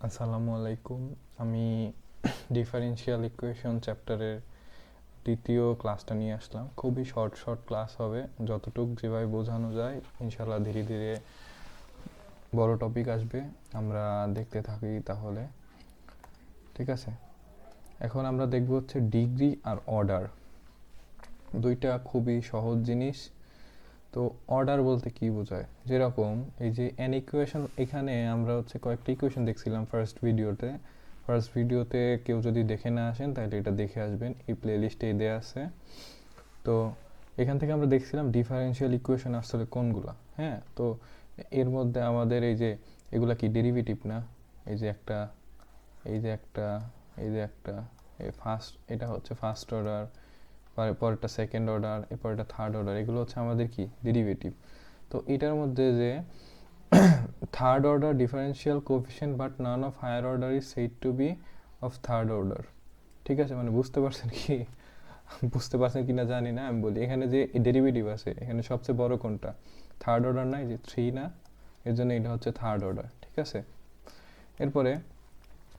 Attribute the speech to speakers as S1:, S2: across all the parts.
S1: আসসালামু আলাইকুম। আমি ডিফারেনশিয়াল ইকুয়েশন চ্যাপ্টারের দ্বিতীয় ক্লাসটা নিয়ে আসলাম। খুবই শর্ট ক্লাস হবে, যতটুক যেভাবে বোঝানো যায়। ইনশাল্লাহ ধীরে ধীরে বড় টপিক আসবে, আমরা দেখতে থাকি তাহলে। ঠিক আছে, এখন আমরা দেখব হচ্ছে ডিগ্রি আর অর্ডার। দুইটা খুবই সহজ জিনিস। তো অর্ডার বলতে কি বোঝায়, যেরকম এই যে এন ইকুয়েশন, এখানে আমরা হচ্ছে কয়েকটা ইকুয়েশন দেখছিলাম ফার্স্ট ভিডিওতে কেউ যদি দেখে না আসেন তাহলে এটা দেখে আসবেন, এই প্লে লিস্টে দেওয়া আছে। তো এখান থেকে আমরা দেখছিলাম ডিফারেনশিয়াল ইকুয়েশন আসলে কোনগুলা। হ্যাঁ, তো এর মধ্যে আমাদের এই যে এগুলা কি ডেরিভেটিভ না, এই যে একটা, এই যে একটা, এই যে একটা, এটা হচ্ছে ফার্স্ট অর্ডার, পরেরটা সেকেন্ড অর্ডার, এরপরটা থার্ড অর্ডার, এগুলো হচ্ছে আমাদের কি ডেরিভেটিভ। তো এটার মধ্যে যে third order differential coefficient but none of higher order is said to be of third order. ঠিক আছে, মানে বুঝতে পারছেন কি? বুঝতে পারছেন কি না জানি না, আমি বলি এখানে যে ডেরিভেটিভ আছে, এখানে সবচেয়ে বড় কোনটা? থার্ড অর্ডার না, যে 3 না, এর জন্য এটা হচ্ছে থার্ড অর্ডার। ঠিক আছে, এরপরে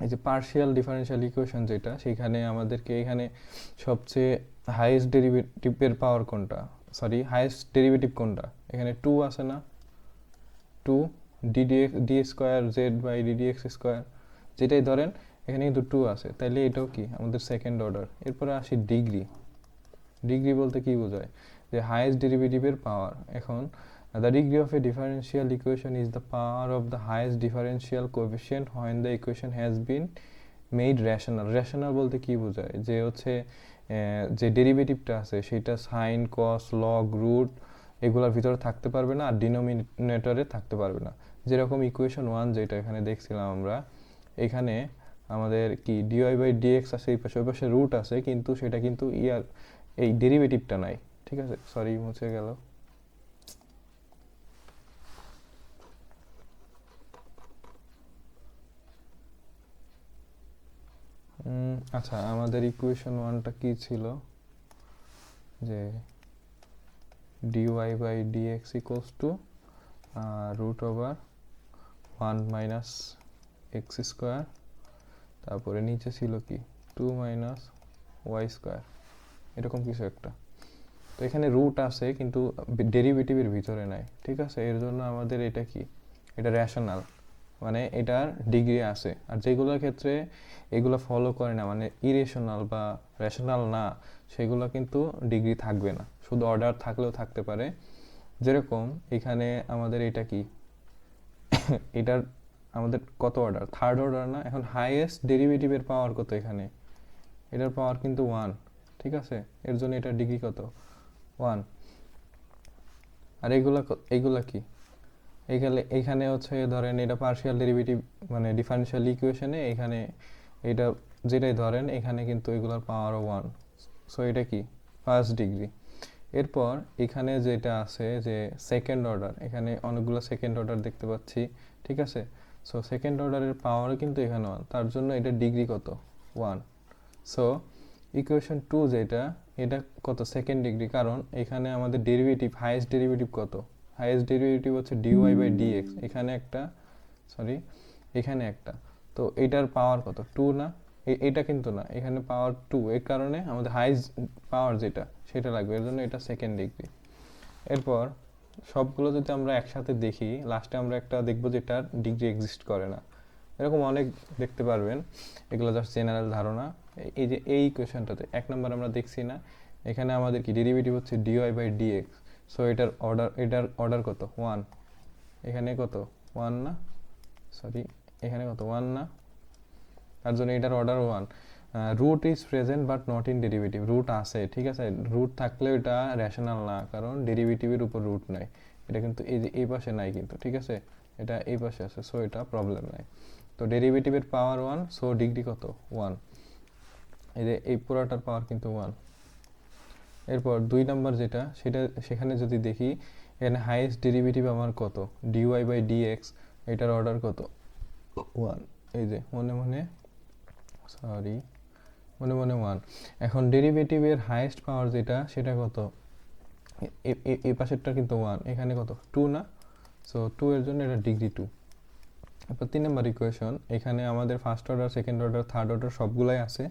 S1: এই যে পার্শিয়াল ডিফারেনশিয়াল ইকুয়েশন যেটা, সেখানে আমাদেরকে এখানে সবচেয়ে হাইয়েস্ট ডেরিভেটিভের পাওয়ার কোনটা, হাইয়েস্ট ডেরিভেটিভ কোনটা? এখানে 2 আছে না, 2 D square Z by DDX square, যেটাই ধরেন এখানে কিন্তু 2 আছে, তাইলে এটাও কি আমাদের সেকেন্ড অর্ডার। এরপরে আসি ডিগ্রি বলতে কি বোঝায়, যে হাইয়েস্ট ডেরিভেটিভের পাওয়ার। এখন the degree of A differential equation is the power of the highest differential coefficient when the equation has been made rational বলতে কি বোঝায়, যে হচ্ছে যে ডেরিভেটিভটা আছে সেটা সাইন, কস, লগ, রুট এগুলোর ভিতরে থাকতে পারবে না, আর ডিনোমিনেটরে থাকতে পারবে না। যেরকম ইকুয়েশন 1 যেটা এখানে দেখছিলাম আমরা, এখানে আমাদের কি ডিওয়াই বাই ডিএক্স আছে, এই পাশে ওই পাশে রুট আছে, কিন্তু সেটা কিন্তু এই ডেরিভেটিভটা নাই। ঠিক আছে, সরি মুছে গেল। আচ্ছা, আমাদের ইকুয়েশন 1টা কি ছিল, যে DY by DX equals to root over 1 minus X square, তারপরে নিচে ছিল কি 2 মাইনাস ওয়াই স্কোয়ার, এরকম কিছু একটা। তো এখানে রুট আছে কিন্তু ডেরিভেটিভের ভিতরে নাই। ঠিক আছে, এর জন্য আমাদের এটা কি, এটা রেশনাল, মানে এটার ডিগ্রি আছে। আর যেগুলোর ক্ষেত্রে এগুলো ফলো করে না, মানে ইরেশনাল বা রেশনাল না, সেগুলো কিন্তু ডিগ্রি থাকবে না, শুধু অর্ডার থাকলেও থাকতে পারে। যেরকম এখানে আমাদের এটা কি, এটার আমাদের কত অর্ডার? থার্ড অর্ডার না। এখন হাইয়েস্ট ডেরিভেটিভের পাওয়ার কত এখানে? এটার পাওয়ার কিন্তু 1। ঠিক আছে, এর জন্য এটার ডিগ্রি কত? 1। আর এইগুলা কি, এইখানে হচ্ছে ধরেন এটা পার্শিয়াল ডেরিভেটিভ, মানে ডিফারেনশিয়াল ইকুয়েশনে এখানে এটা যেটাই ধরেন, এখানে কিন্তু এগুলোর পাওয়ারও 1। সো এটা কি ফার্স্ট ডিগ্রি। এরপর এখানে যেটা আছে যে সেকেন্ড অর্ডার, এখানে অনেকগুলো সেকেন্ড অর্ডার দেখতে পাচ্ছি। ঠিক আছে, সো সেকেন্ড অর্ডারের পাওয়ারও কিন্তু এখানে 1, তার জন্য এটা ডিগ্রি কত? 1। সো ইকুয়েশন 2 যেটা, এটা কত? সেকেন্ড ডিগ্রি, কারণ এখানে আমাদের ডেরিভেটিভ, হাইয়েস্ট ডেরিভেটিভ কত? হাইয়েস্ট ডেরিভেটিভ হচ্ছে ডিওয়াই বাই ডিএক্স, এখানে একটা, সরি এখানে একটা। তো এটার পাওয়ার কত? 2 না, এটা কিন্তু না, এখানে পাওয়ার 2, এর কারণে আমাদের হাইয়েস্ট পাওয়ার যেটা সেটা লাগবে, এর জন্য এটা সেকেন্ড ডিগ্রি। এরপর সবগুলো যদি আমরা একসাথে দেখি, লাস্টে আমরা একটা দেখবো যেটার ডিগ্রি এক্সিস্ট করে না। এরকম অনেক দেখতে পারবেন, এগুলো জাস্ট জেনারেল ধারণা। এই যে এই কোয়েশনটাতে 1 নম্বর আমরা দেখছি না, এখানে আমাদের কি ডেরিভেটিভ হচ্ছে ডিওয়াই বাই ডিএক্স। সো এটার অর্ডার কত? 1। এখানে কত? 1 না, সরি এখানে কত? 1 না, তার জন্য এটার order 1। Root is present but not in derivative, root আছে, ঠিক আছে, রুট থাকলেও এটা রেশনাল না, কারণ ডেরিভেটিভের উপর রুট নাই। এটা কিন্তু এই যে এই পাশে নাই কিন্তু, ঠিক আছে, এটা এই পাশে আছে, সো এটা প্রবলেম নাই। তো ডেরিভেটিভের পাওয়ার 1, সো ডিগ্রি কত? 1। এই যে এই পুরাটার পাওয়ার কিন্তু 1। এরপর 2 নাম্বার যেটা, সেখানে যদি দেখি, এখানে হাইয়েস্ট ডেরিভেটিভ আমার কত? ডিওয়াই বাই ডিএক্স, এটার অর্ডার কত? 1। এই যে মনে মনে 1। এখন ডেরিভেটিভের হাইয়েস্ট পাওয়ার যেটা, সেটা কত? এই পাশেরটা কিন্তু 1, এখানে কত? 2 না, সো 2 এর জন্য এটা ডিগ্রি 2। তারপর 3 নম্বর ইকুয়েশন, এখানে আমাদের first order, second order, third order সবগুলাই আছে।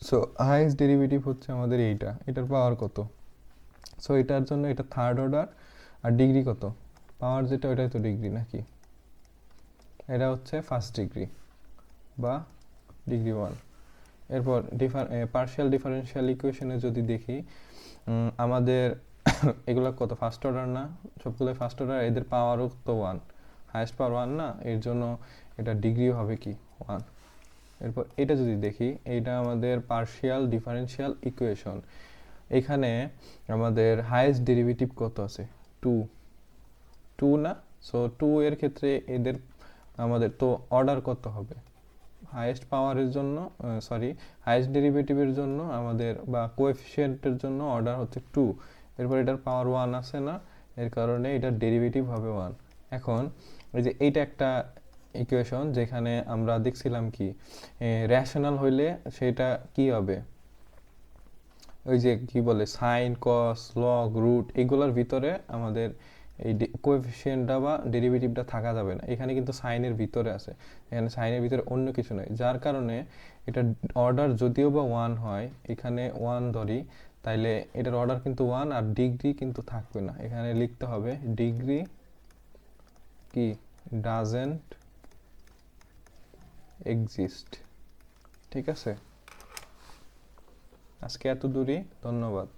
S1: সো হাইয়েস্ট ডেরিভেটিভ হচ্ছে আমাদের এইটা, এটার পাওয়ার কত? সো এটার জন্য এটা থার্ড অর্ডার, আর ডিগ্রি কত? পাওয়ার যেটা ওইটাই তো ডিগ্রি নাকি? এটা হচ্ছে ফার্স্ট ডিগ্রি বা ডিগ্রি 1। এরপর পার্শিয়াল ডিফারেনশিয়াল ইকুয়েশনে যদি দেখি, আমাদের এগুলো কত ফার্স্ট অর্ডার না, সবগুলো ফার্স্ট অর্ডার, এদের পাওয়ারও তো 1, হায়েস্ট পাওয়ার 1 না, এর জন্য এটা ডিগ্রিও হবে কি 1। এরপর এটা যদি দেখি, এইটা আমাদের পার্শিয়াল ডিফারেনশিয়াল ইকুয়েশন, এখানে আমাদের হায়েস্ট ডেরিভেটিভ কত আছে? 2, 2 না? সো 2 এর ক্ষেত্রে এদের আমাদের তো অর্ডার কত হবে? হাইয়েস্ট পাওয়ারের জন্য, সরি, হাইয়েস্ট ডেরিভেটিভের জন্য আমাদের বা কোএফিসিয়েন্টের জন্য অর্ডার হচ্ছে 2। এরপর এটার পাওয়ার 1 আছে না, এর কারণে এটার ডেরিভেটিভ হবে 1। এখন এই যে এইটা একটা ইকুয়েশন যেখানে আমরা দেখছিলাম কি রেশনাল হইলে সেটা কি হবে, ওই যে কি বলে সাইন, কস, লগ, রুট, এগুলোর ভিতরে আমাদের এই কোএফিসিয়েন্টটা বা ডেরিভেটিভটা থাকা যাবে না। এখানে কিন্তু সাইনের ভিতরে আছে, এখানে সাইনের ভিতরে অন্য কিছু নয়, যার কারণে এটা অর্ডার যদিও বা 1 হয়, এখানে 1 ধরি, তাইলে এটার অর্ডার কিন্তু 1 আর ডিগ্রি কিন্তু থাকবে না। এখানে লিখতে হবে ডিগ্রি কি ডাজেন্ট এক্সিস্ট। ঠিক আছে, আজকে এত দূরই, ধন্যবাদ।